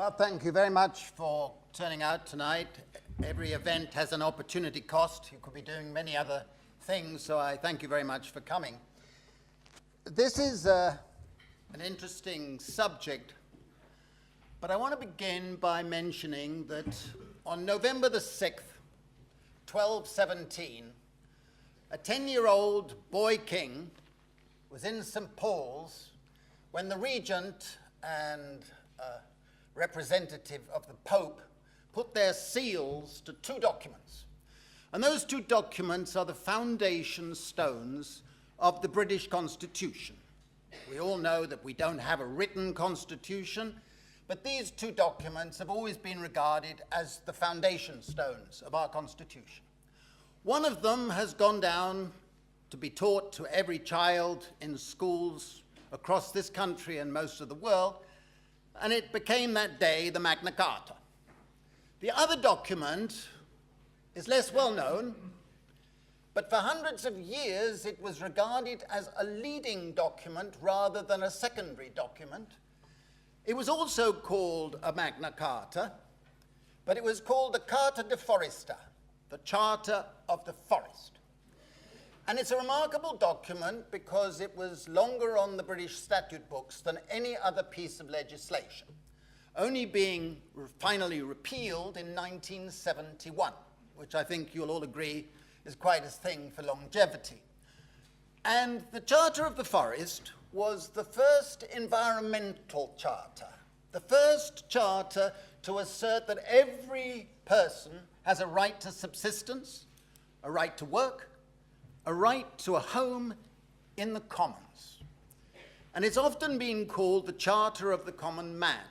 Well, thank you very much for turning out tonight. Every event has an opportunity cost. You could be doing many other things, so I thank you very much for coming. This is an interesting subject, but I want to begin by mentioning that on November the 6th, 1217, a 10-year-old boy king was in St. Paul's when the regent and representative of the Pope put their seals to two documents. And those two documents are the foundation stones of the British Constitution. We all know that we don't have a written constitution, but these two documents have always been regarded as the foundation stones of our Constitution. One of them has gone down to be taught to every child in schools across this country and most of the world, and it became that day the Magna Carta. The other document is less well known, but for hundreds of years it was regarded as a leading document rather than a secondary document. It was also called a Magna Carta, but it was called the Carta de Foresta, the Charter of the Forest. And it's a remarkable document because it was longer on the British statute books than any other piece of legislation, only being finally repealed in 1971, which I think you'll all agree is quite a thing for longevity. And the Charter of the Forest was the first environmental charter, the first charter to assert that every person has a right to subsistence, a right to work, a right to a home in the commons. And it's often been called the Charter of the Common Man.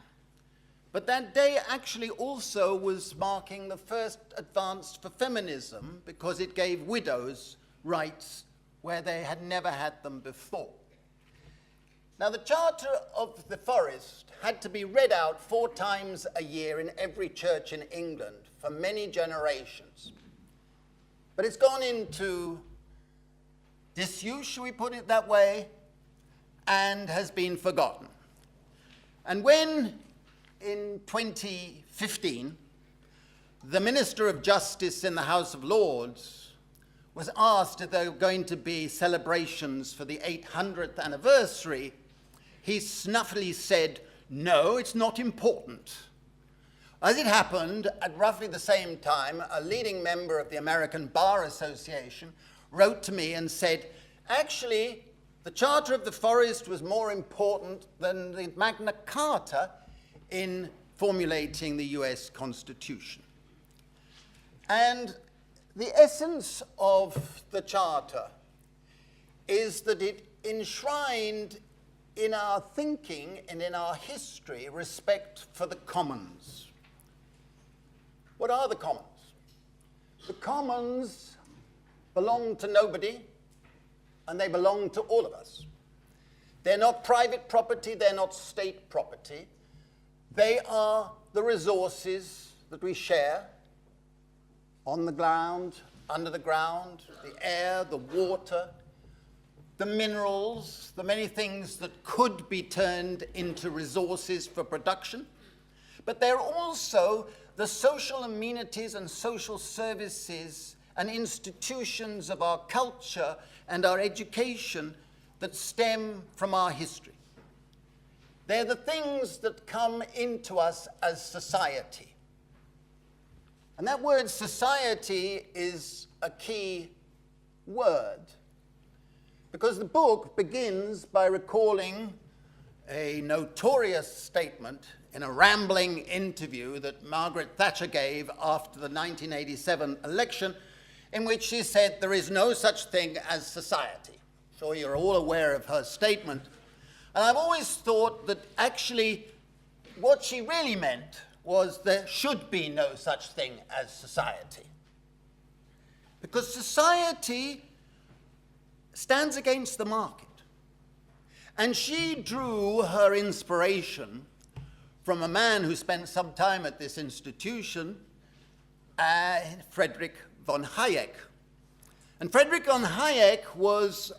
But that day actually also was marking the first advance for feminism because it gave widows rights where they had never had them before. Now, the Charter of the Forest had to be read out 4 times a year in every church in England for many generations. But it's gone into disuse, shall we put it that way, and has been forgotten. And when, in 2015, the Minister of Justice in the House of Lords was asked if there were going to be celebrations for the 800th anniversary, he snuffily said, "No, it's not important." As it happened, at roughly the same time, a leading member of the American Bar Association wrote to me and said, actually, the Charter of the Forest was more important than the Magna Carta in formulating the US Constitution. And the essence of the Charter is that it enshrined in our thinking and in our history respect for the commons. What are the commons? The commons belong to nobody, and they belong to all of us. They're not private property, they're not state property. They are the resources that we share on the ground, under the ground, the air, the water, the minerals, the many things that could be turned into resources for production. But they're also the social amenities and social services and institutions of our culture and our education that stem from our history. They're the things that come into us as society. And that word society is a key word, because the book begins by recalling a notorious statement in a rambling interview that Margaret Thatcher gave after the 1987 election, in which she said there is no such thing as society. So you're all aware of her statement. And I've always thought that actually what she really meant was there should be no such thing as society. Because society stands against the market. And she drew her inspiration from a man who spent some time at this institution, Friedrich von Hayek. And Friedrich von Hayek was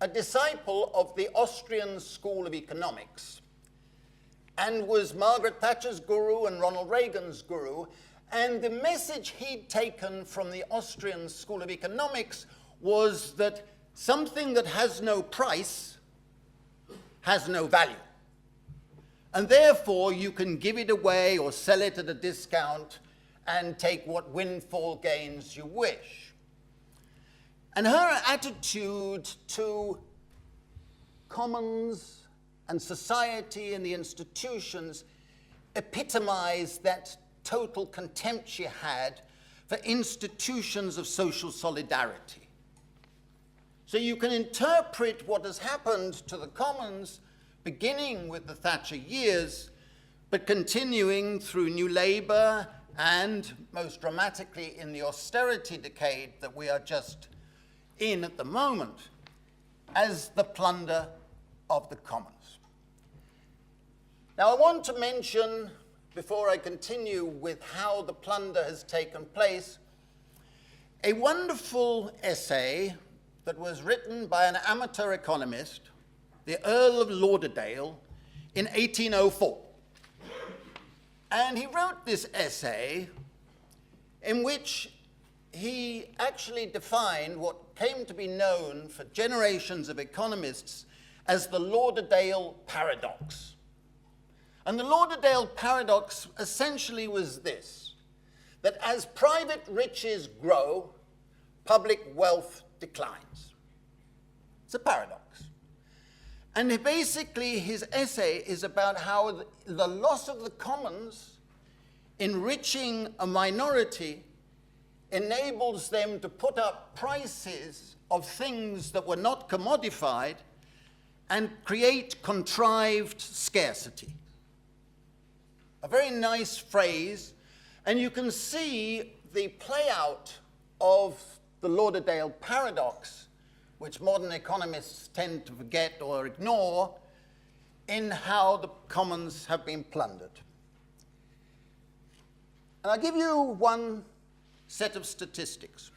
a disciple of the Austrian School of Economics. and was Margaret Thatcher's guru and Ronald Reagan's guru. And the message he'd taken from the Austrian School of Economics was that something that has no price has no value. And therefore, you can give it away or sell it at a discount and take what windfall gains you wish. And her attitude to commons and society and the institutions epitomized that total contempt she had for institutions of social solidarity. So you can interpret what has happened to the commons, beginning with the Thatcher years, but continuing through New Labour and most dramatically in the austerity decade that we are just in at the moment, as the plunder of the commons. Now, I want to mention, before I continue with how the plunder has taken place, a wonderful essay that was written by an amateur economist, the Earl of Lauderdale, in 1804. And he wrote this essay in which he actually defined what came to be known for generations of economists as the Lauderdale paradox. And the Lauderdale paradox essentially was this, that as private riches grow, public wealth declines. It's a paradox. And basically his essay is about how the loss of the commons enriching a minority enables them to put up prices of things that were not commodified and create contrived scarcity. A very nice phrase, and you can see the play out of the Lauderdale paradox, which modern economists tend to forget or ignore, in how the commons have been plundered. And I'll give you one set of statistics.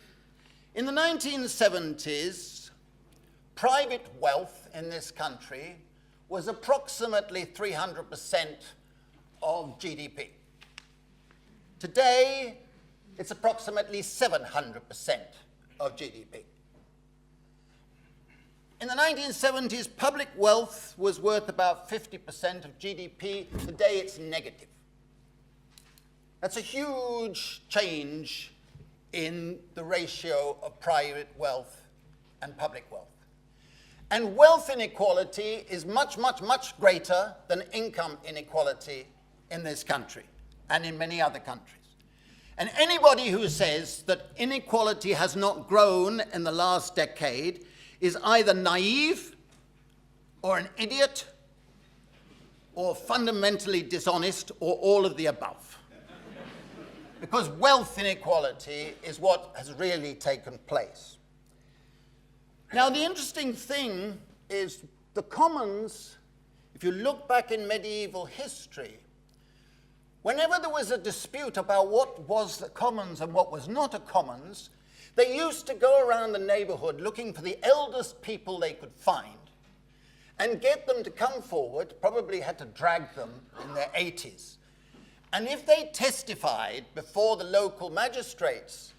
In the 1970s, private wealth in this country was approximately 300% of GDP. Today, it's approximately 700% of GDP. In the 1970s, public wealth was worth about 50% of GDP. Today, it's negative. That's a huge change in the ratio of private wealth and public wealth. And wealth inequality is much, much, much greater than income inequality in this country and in many other countries. And anybody who says that inequality has not grown in the last decade is either naive or an idiot or fundamentally dishonest or all of the above. Because wealth inequality is what has really taken place. Now, the interesting thing is the commons, if you look back in medieval history, whenever there was a dispute about what was the commons and what was not a commons, they used to go around the neighborhood looking for the eldest people they could find and get them to come forward, probably had to drag them in their 80s. And if they testified before the local magistrates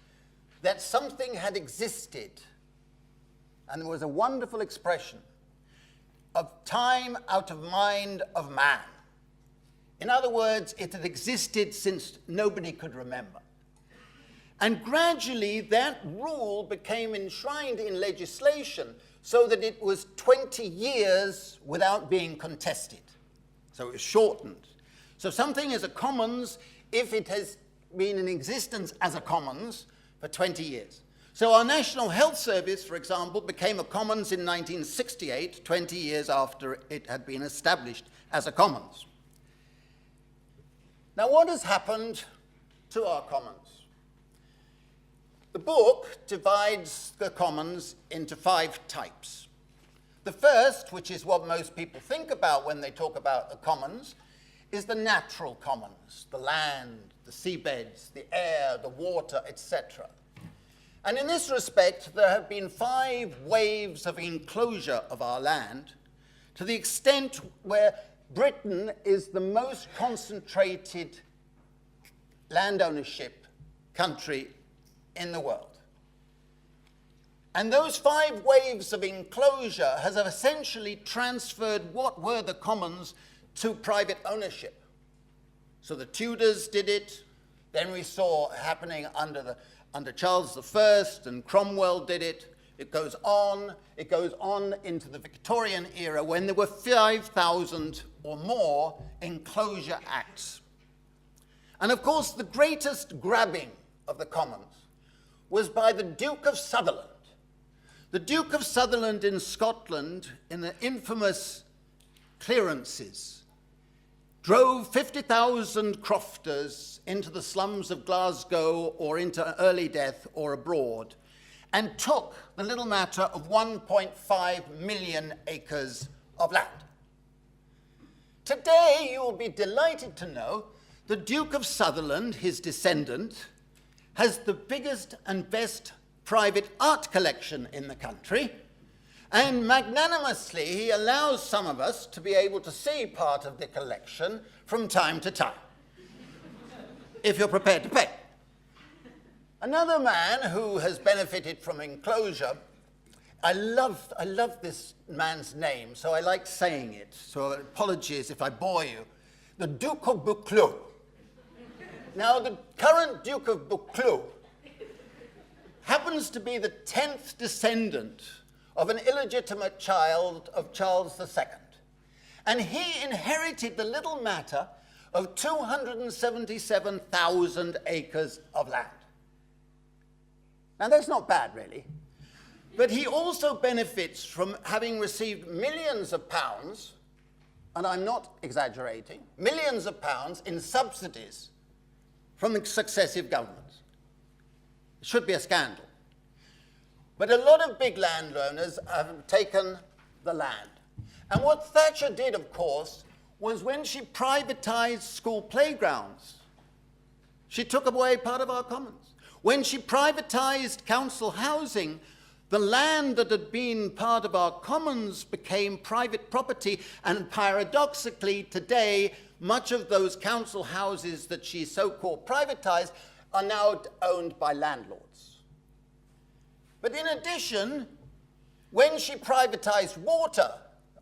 that something had existed, and there was a wonderful expression of time out of mind of man. In other words, it had existed since nobody could remember. And gradually that rule became enshrined in legislation so that it was 20 years without being contested. So it was shortened. So something is a commons if it has been in existence as a commons for 20 years. So our National Health Service, for example, became a commons in 1968, 20 years after it had been established as a commons. Now, what has happened to our commons? The book divides the commons into 5 types. The first, which is what most people think about when they talk about the commons, is the natural commons, the land, the seabeds, the air, the water, etc. And in this respect, there have been 5 waves of enclosure of our land to the extent where Britain is the most concentrated land ownership country in the world. And those 5 waves of enclosure have essentially transferred what were the commons to private ownership. So the Tudors did it, then we saw happening under Charles I, and Cromwell did it. It goes on into the Victorian era when there were 5,000 or more enclosure acts. And of course, the greatest grabbing of the commons was by the Duke of Sutherland. The Duke of Sutherland in Scotland, in the infamous clearances, drove 50,000 crofters into the slums of Glasgow or into early death or abroad, and took the little matter of 1.5 million acres of land. Today, you will be delighted to know the Duke of Sutherland, his descendant, has the biggest and best private art collection in the country, and magnanimously he allows some of us to be able to see part of the collection from time to time, if you're prepared to pay. Another man who has benefited from enclosure, I love this man's name, so I like saying it, so apologies if I bore you, the Duke of Buccleuch. Now, the current Duke of Buccleuch happens to be the 10th descendant of an illegitimate child of Charles II. And he inherited the little matter of 277,000 acres of land. Now, that's not bad, really. But he also benefits from having received millions of pounds, and I'm not exaggerating, millions of pounds in subsidies from the successive governments. It should be a scandal. But a lot of big landowners have taken the land. And what Thatcher did, of course, was when she privatized school playgrounds, she took away part of our commons. When she privatized council housing, the land that had been part of our commons became private property, and paradoxically today, much of those council houses that she so-called privatized are now owned by landlords. But in addition, when she privatized water,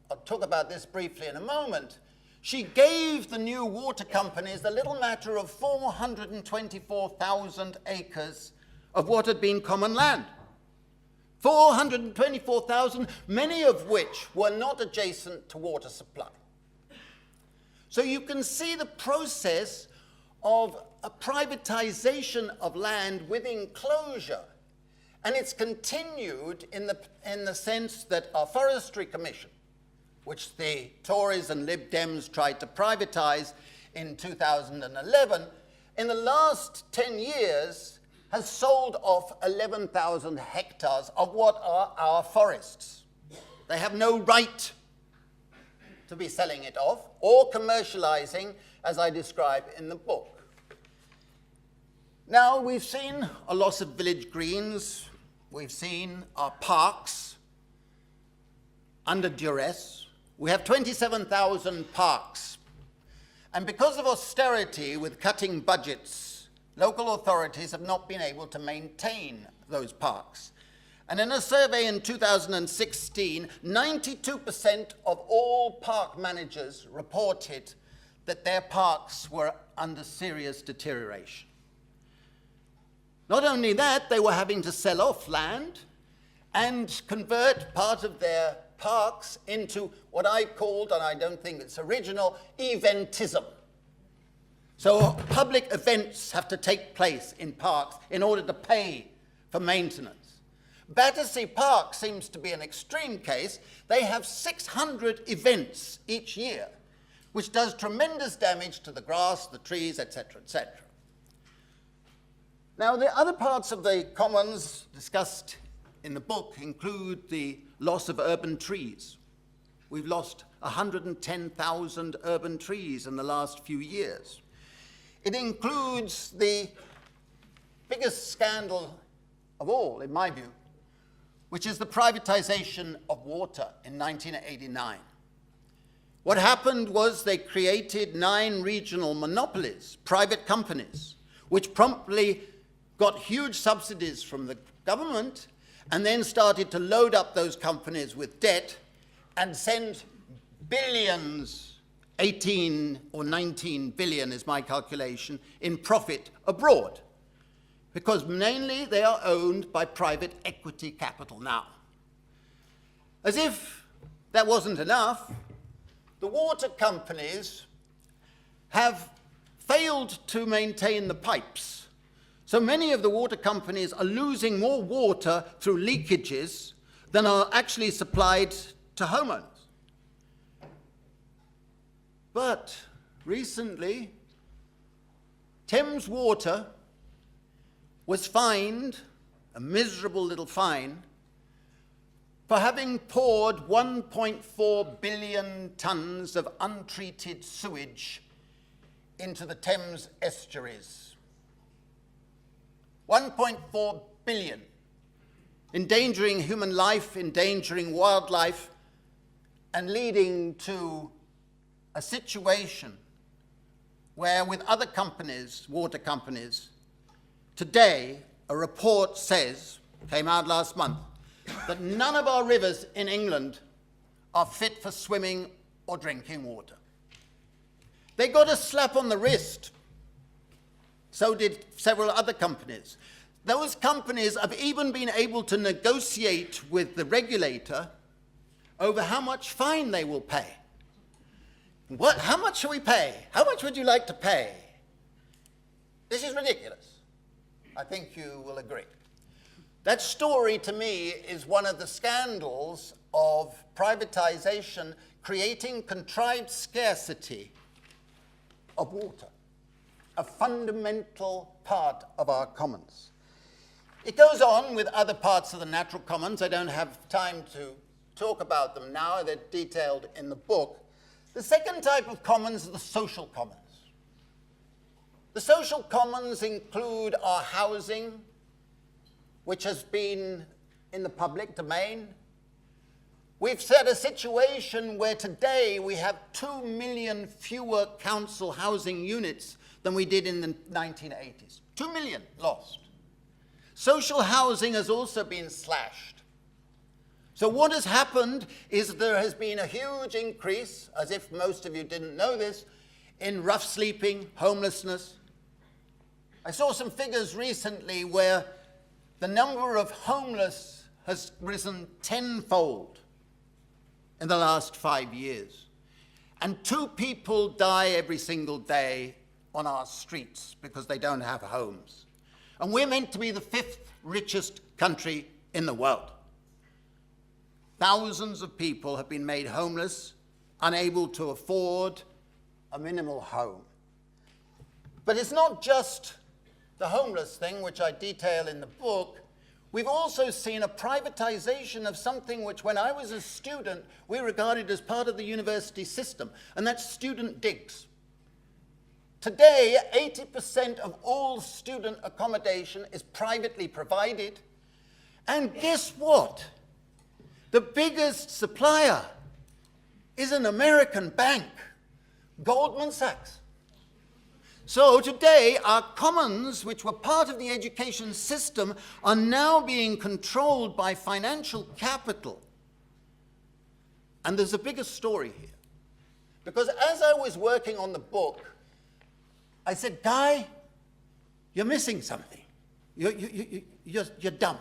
I'll talk about this briefly in a moment, she gave the new water companies the little matter of 424,000 acres of what had been common land. 424,000, many of which were not adjacent to water supply. So you can see the process of a privatization of land with enclosure. And it's continued in the sense that our Forestry Commission, which the Tories and Lib Dems tried to privatize in 2011, in the last 10 years has sold off 11,000 hectares of what are our forests. They have no right to be selling it off or commercializing, as I describe in the book. Now, we've seen a loss of village greens. We've seen our parks under duress. We have 27,000 parks. And because of austerity with cutting budgets, local authorities have not been able to maintain those parks. And in a survey in 2016, 92% of all park managers reported that their parks were under serious deterioration. Not only that, they were having to sell off land and convert part of their parks into what I called, and I don't think it's original, eventism. So public events have to take place in parks in order to pay for maintenance. Battersea Park seems to be an extreme case. They have 600 events each year, which does tremendous damage to the grass, the trees, etc., etc. Now, the other parts of the commons discussed in the book include the loss of urban trees. We've lost 110,000 urban trees in the last few years. It includes the biggest scandal of all, in my view, which is the privatization of water in 1989, What happened was they created 9 regional monopolies, private companies, which promptly got huge subsidies from the government and then started to load up those companies with debt and send billions, 18 or 19 billion is my calculation, in profit abroad. Because mainly they are owned by private equity capital now. As if that wasn't enough, the water companies have failed to maintain the pipes. So many of the water companies are losing more water through leakages than are actually supplied to homeowners. But recently, Thames Water was fined, a miserable little fine, for having poured 1.4 billion tons of untreated sewage into the Thames estuaries. 1.4 billion, endangering human life, endangering wildlife, and leading to a situation where, with other companies, water companies, today a report says, came out last month, that none of our rivers in England are fit for swimming or drinking water. They got a slap on the wrist. So did several other companies. Those companies have even been able to negotiate with the regulator over how much fine they will pay. How much shall we pay? How much would you like to pay? This is ridiculous. I think you will agree. That story, to me, is one of the scandals of privatization creating contrived scarcity of water, a fundamental part of our commons. It goes on with other parts of the natural commons. I don't have time to talk about them now. They're detailed in the book. The second type of commons are the social commons. The social commons include our housing, which has been in the public domain. We've set a situation where today we have 2 million fewer council housing units than we did in the 1980s. 2 million lost. Social housing has also been slashed. So what has happened is there has been a huge increase, as if most of you didn't know this, in rough sleeping, homelessness. I saw some figures recently where the number of homeless has risen tenfold in the last 5 years. And 2 people die every single day on our streets because they don't have homes. And we're meant to be the 5th richest country in the world. Thousands of people have been made homeless, unable to afford a minimal home. But it's not just the homeless thing, which I detail in the book. We've also seen a privatization of something which, when I was a student, we regarded as part of the university system, and that's student digs. Today, 80% of all student accommodation is privately provided. And guess what? The biggest supplier is an American bank, Goldman Sachs. So today, our commons, which were part of the education system, are now being controlled by financial capital. And there's a bigger story here. Because as I was working on the book, I said, Guy, you're missing something. You're dumb.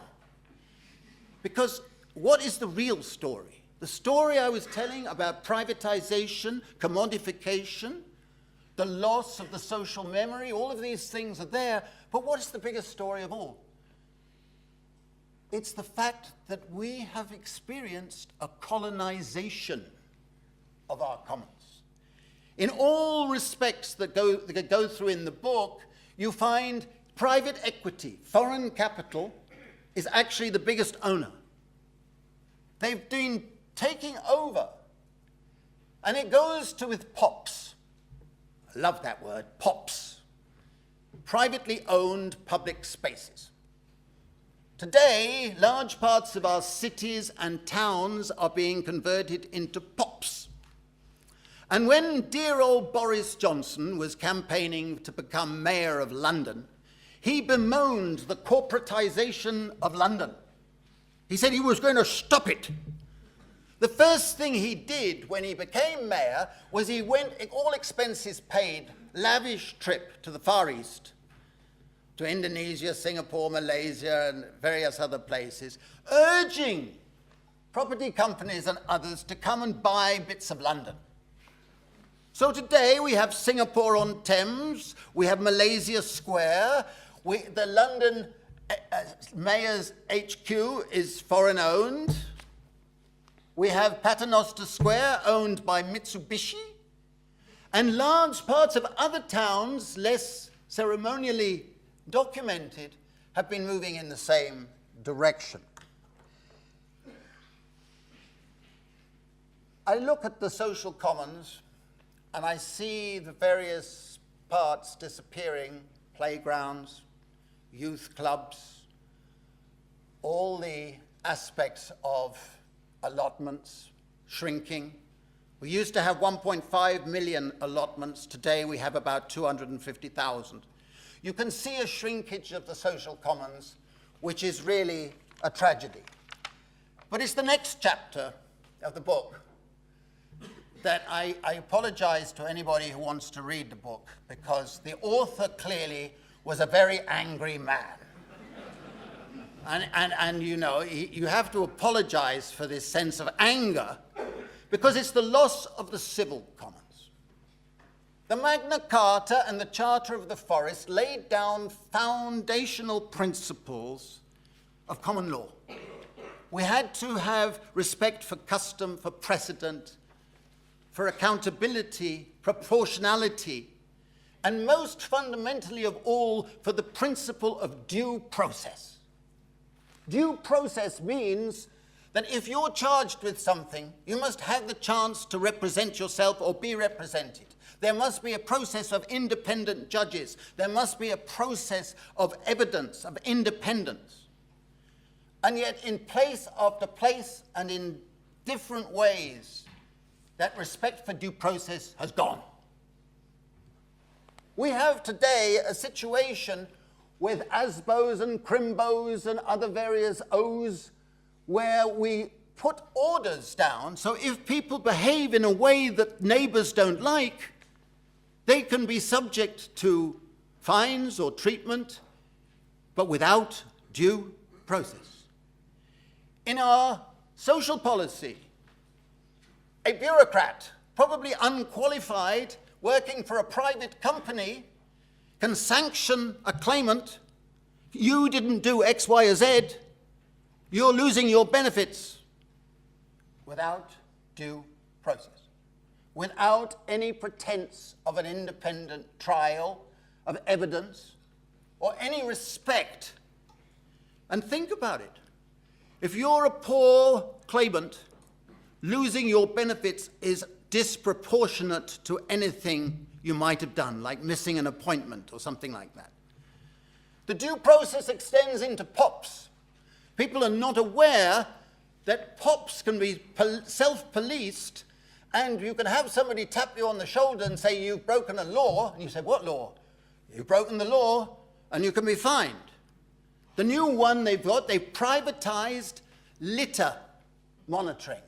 Because what is the real story? The story I was telling about privatization, commodification, the loss of the social memory, all of these things are there. But what is the biggest story of all? It's the fact that we have experienced a colonization of our commons. In all respects that go through in the book, you find private equity, foreign capital, is actually the biggest owner. They've been taking over. And it goes to with POPs. I love that word, POPs. Privately owned public spaces. Today, large parts of our cities and towns are being converted into POPs. And when dear old Boris Johnson was campaigning to become mayor of London, he bemoaned the corporatisation of London. He said he was going to stop it. The first thing he did when he became mayor was he went, all expenses paid, lavish trip to the Far East, to Indonesia, Singapore, Malaysia, and various other places, urging property companies and others to come and buy bits of London. So today we have Singapore on Thames, we have Malaysia Square, the London Mayor's HQ is foreign owned. We have Paternoster Square owned by Mitsubishi, and large parts of other towns, less ceremonially documented, have been moving in the same direction. I look at the social commons and I see the various parts disappearing, playgrounds, youth clubs, all the aspects of allotments shrinking. We used to have 1.5 million allotments. Today we have about 250,000. You can see a shrinkage of the social commons, which is really a tragedy. But it's the next chapter of the book that I apologize to anybody who wants to read the book, because the author clearly was a very angry man. And you know, you have to apologize for this sense of anger, because it's the loss of the civil commons. The Magna Carta and the Charter of the Forest laid down foundational principles of common law. We had to have respect for custom, for precedent, for accountability, proportionality, and most fundamentally of all, for the principle of due process. Due process means that if you're charged with something, you must have the chance to represent yourself or be represented. There must be a process of independent judges. There must be a process of evidence, of independence. And yet, in place after place and in different ways, that respect for due process has gone. We have today a situation with ASBOs and CRIMBOs and other various O's where we put orders down, so if people behave in a way that neighbors don't like, they can be subject to fines or treatment, but without due process. In our social policy, a bureaucrat, probably unqualified, working for a private company, can sanction a claimant. You didn't do X, Y, or Z. You're losing your benefits, without due process, without any pretense of an independent trial, of evidence, or any respect. And think about it. If you're a poor claimant, losing your benefits is disproportionate to anything you might have done, like missing an appointment or something like that. The due process extends into POPs. People are not aware that POPs can be self-policed, and you can have somebody tap you on the shoulder and say, you've broken a law, and you say, what law? You've broken the law, and you can be fined. The new one they've got, they've privatized litter monitoring,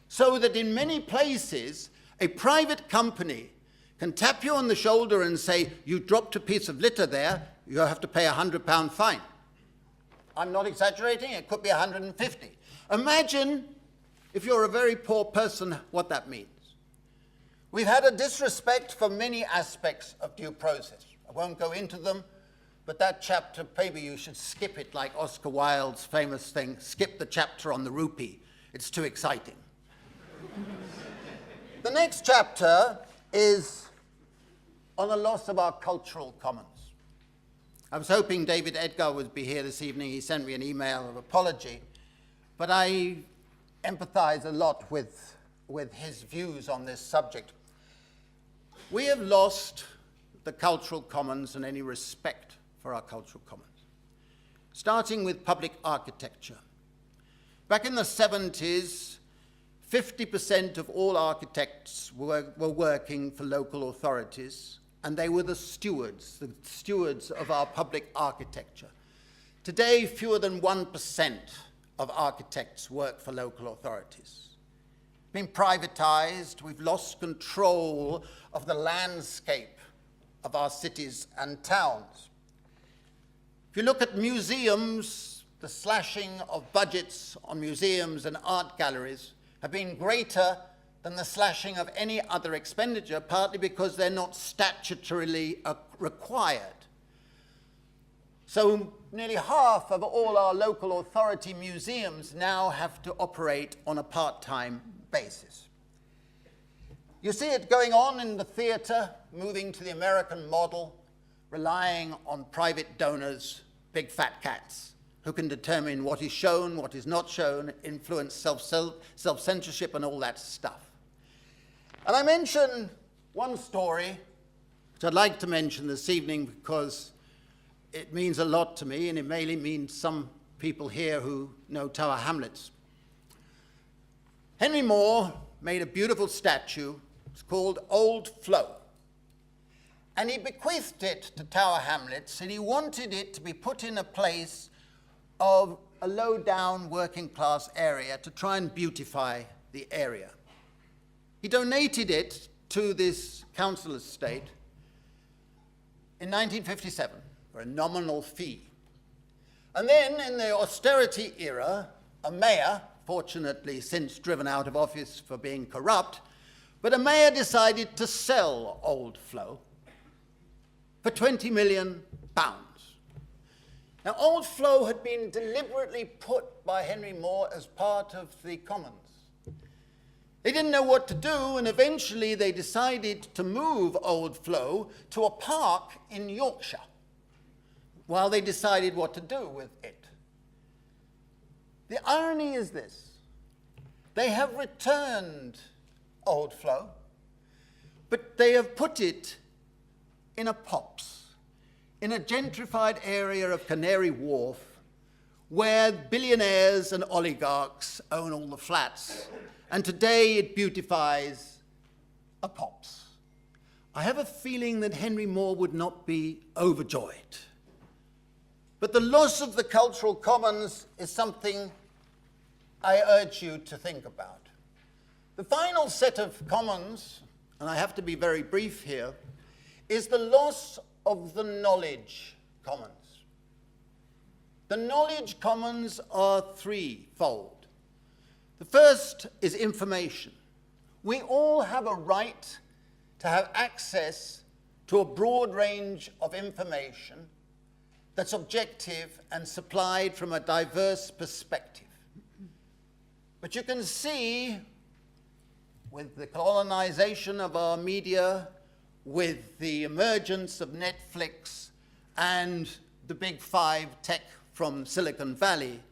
so that in many places, a private company can tap you on the shoulder and say, you dropped a piece of litter there, you have to pay a £100 fine. I'm not exaggerating, it could be 150. Imagine, if you're a very poor person, what that means. We've had a disrespect for many aspects of due process. I won't go into them, but that chapter, maybe you should skip it like Oscar Wilde's famous thing, skip the chapter on the rupee. It's too exciting. The next chapter is on the loss of our cultural commons. I was hoping David Edgar would be here this evening. He sent me an email of apology, but I empathize a lot with his views on this subject. We have lost the cultural commons and any respect for our cultural commons, starting with public architecture. Back in the 70s, 50% of all architects were working for local authorities, and they were the stewards of our public architecture. Today, fewer than 1% of architects work for local authorities. Been privatized, we've lost control of the landscape of our cities and towns. If you look at museums, the slashing of budgets on museums and art galleries have been greater than the slashing of any other expenditure, partly because they're not statutorily required. So nearly half of all our local authority museums now have to operate on a part-time basis. You see it going on in the theatre, moving to the American model, relying on private donors, big fat cats, who can determine what is shown, what is not shown, influence self-censorship and all that stuff. And I mention one story, which I'd like to mention this evening because it means a lot to me, and it mainly means some people here who know Tower Hamlets. Henry Moore made a beautiful statue. It's called Old Flow. And he bequeathed it to Tower Hamlets, and he wanted it to be put in a place of a low-down working-class area to try and beautify the area. He donated it to this council estate in 1957 for a nominal fee. And then, in the austerity era, a mayor, fortunately since driven out of office for being corrupt, but a mayor decided to sell Old Flow for £20 million. Now, Old Flow had been deliberately put by Henry Moore as part of the Commons. They didn't know what to do, and eventually they decided to move Old Flow to a park in Yorkshire while they decided what to do with it. The irony is this: they have returned Old Flow, but they have put it in a POPs, in a gentrified area of Canary Wharf, where billionaires and oligarchs own all the flats, and today it beautifies a POPs. I have a feeling that Henry Moore would not be overjoyed. But the loss of the cultural commons is something I urge you to think about. The final set of commons, and I have to be very brief here, is the loss of the knowledge commons. The knowledge commons are threefold. The first is information. We all have a right to have access to a broad range of information that's objective and supplied from a diverse perspective. But you can see, with the colonization of our media, with the emergence of Netflix and the big five tech from Silicon Valley,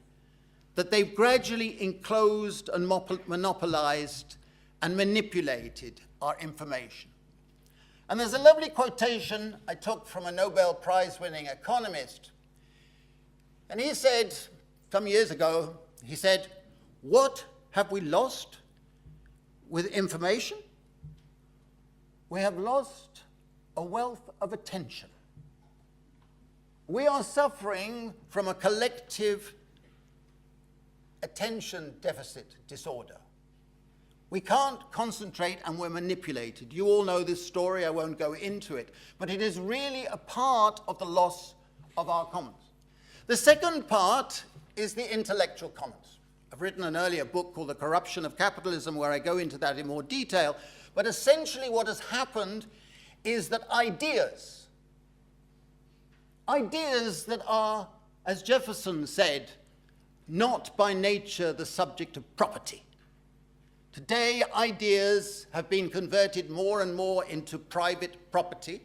that they've gradually enclosed and monopolized and manipulated our information. And there's a lovely quotation I took from a Nobel Prize-winning economist. And he said, some years ago, he said, "What have we lost with information? We have lost a wealth of attention. We are suffering from a collective attention deficit disorder. We can't concentrate and we're manipulated." You all know this story, I won't go into it, but it is really a part of the loss of our commons. The second part is the intellectual commons. I've written an earlier book called The Corruption of Capitalism where I go into that in more detail, but essentially what has happened is that ideas that are, as Jefferson said, not by nature the subject of property. Today, ideas have been converted more and more into private property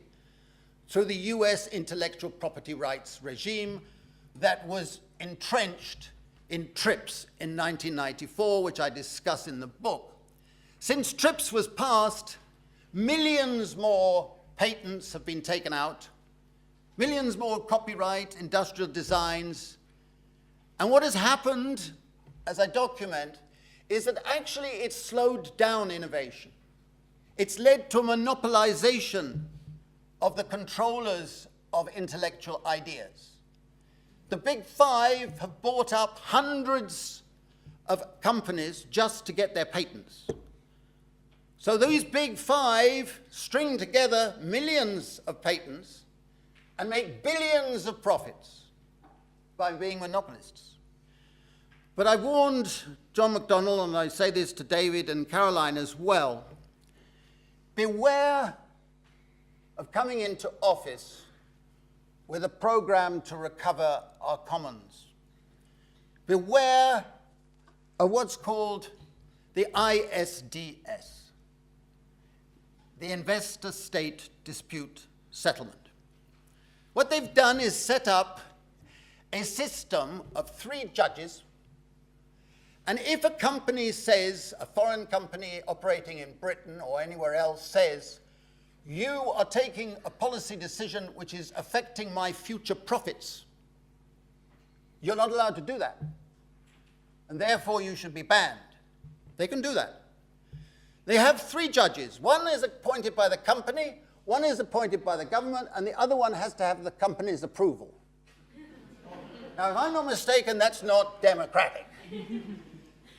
through the US intellectual property rights regime that was entrenched in TRIPS in 1994, which I discuss in the book. Since TRIPS was passed, millions more patents have been taken out, millions more copyright, industrial designs, and what has happened, as I document, is that actually it's slowed down innovation. It's led to a monopolization of the controllers of intellectual ideas. The big five have bought up hundreds of companies just to get their patents. So these big five string together millions of patents and make billions of profits by being monopolists. But I warned John McDonnell, and I say this to David and Caroline as well, beware of coming into office with a program to recover our commons. Beware of what's called the ISDS, the Investor-State Dispute Settlement. What they've done is set up a system of 3 judges, and if a company says, a foreign company operating in Britain or anywhere else says, you are taking a policy decision which is affecting my future profits, you're not allowed to do that, and therefore you should be banned. They can do that. They have 3 judges. One is appointed by the company, one is appointed by the government, and the other one has to have the company's approval. Now, if I'm not mistaken, that's not democratic.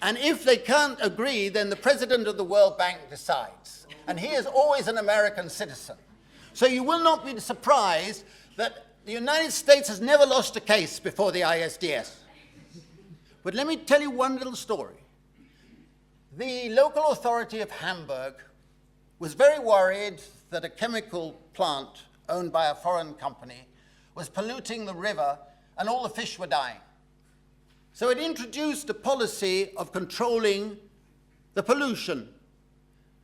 And if they can't agree, then the president of the World Bank decides. And he is always an American citizen. So you will not be surprised that the United States has never lost a case before the ISDS. But let me tell you one little story. The local authority of Hamburg was very worried that a chemical plant owned by a foreign company was polluting the river and all the fish were dying. So it introduced a policy of controlling the pollution.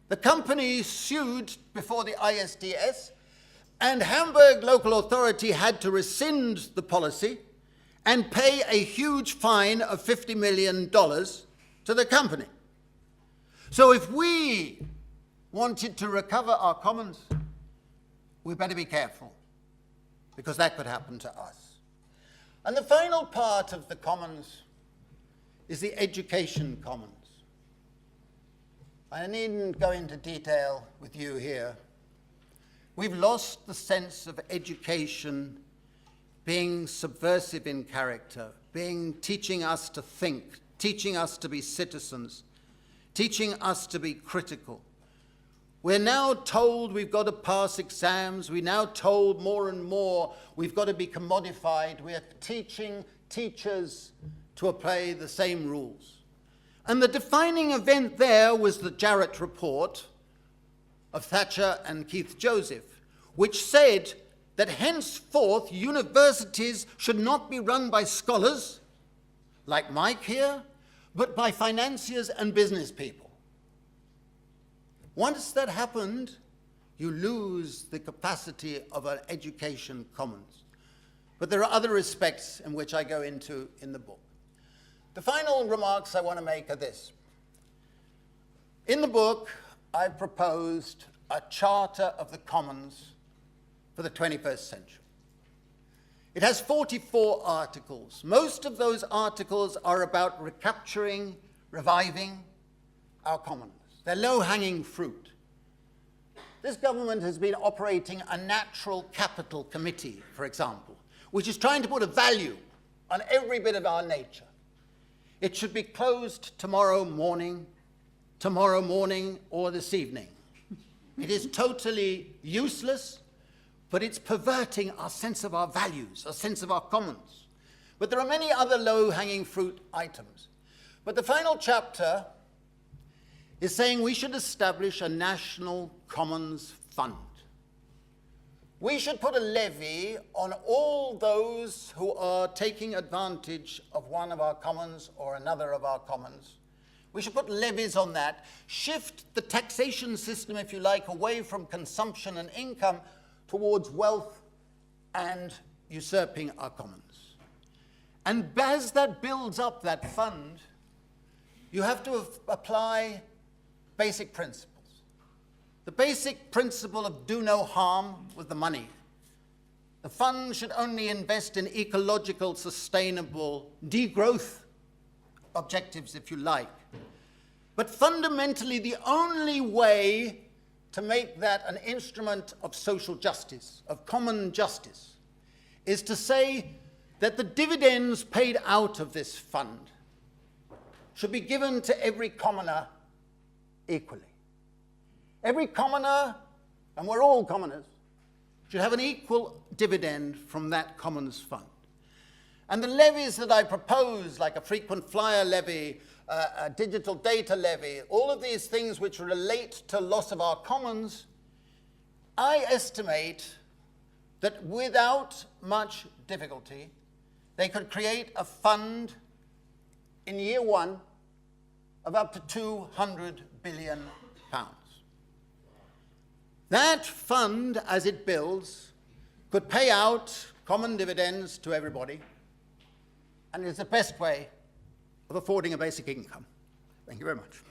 The company sued before the ISDS, and Hamburg local authority had to rescind the policy and pay a huge fine of $50 million to the company. So if we wanted to recover our commons, we better be careful, because that could happen to us. And the final part of the commons is the education commons. I needn't go into detail with you here. We've lost the sense of education being subversive in character, teaching us to think, teaching us to be citizens, teaching us to be critical. We're now told we've got to pass exams. We're now told more and more we've got to be commodified. We're teaching teachers to apply the same rules. And the defining event there was the Jarrett report of Thatcher and Keith Joseph, which said that henceforth universities should not be run by scholars, like Mike here, but by financiers and business people. Once that happened, you lose the capacity of an education commons. But there are other respects in which I go into in the book. The final remarks I want to make are this. In the book, I proposed a charter of the commons for the 21st century. It has 44 articles. Most of those articles are about recapturing, reviving our commons. They're low-hanging fruit. This government has been operating a natural capital committee, for example, which is trying to put a value on every bit of our nature. It should be closed tomorrow morning, or this evening. It is totally useless, but it's perverting our sense of our values, our sense of our commons. But there are many other low-hanging fruit items. But the final chapter is saying we should establish a national commons fund. We should put a levy on all those who are taking advantage of one of our commons or another of our commons. We should put levies on that, shift the taxation system, if you like, away from consumption and income towards wealth and usurping our commons. And as that builds up that fund, you have to apply basic principles. The basic principle of do no harm with the money. The fund should only invest in ecological, sustainable, degrowth objectives, if you like. But fundamentally, the only way to make that an instrument of social justice, of common justice, is to say that the dividends paid out of this fund should be given to every commoner equally. Every commoner, and we're all commoners, should have an equal dividend from that commons fund. And the levies that I propose, like a frequent flyer levy, a digital data levy, all of these things which relate to loss of our commons, I estimate that without much difficulty, they could create a fund in year one of up to 200 billion pounds. That fund, as it builds, could pay out common dividends to everybody, and is the best way of affording a basic income. Thank you very much.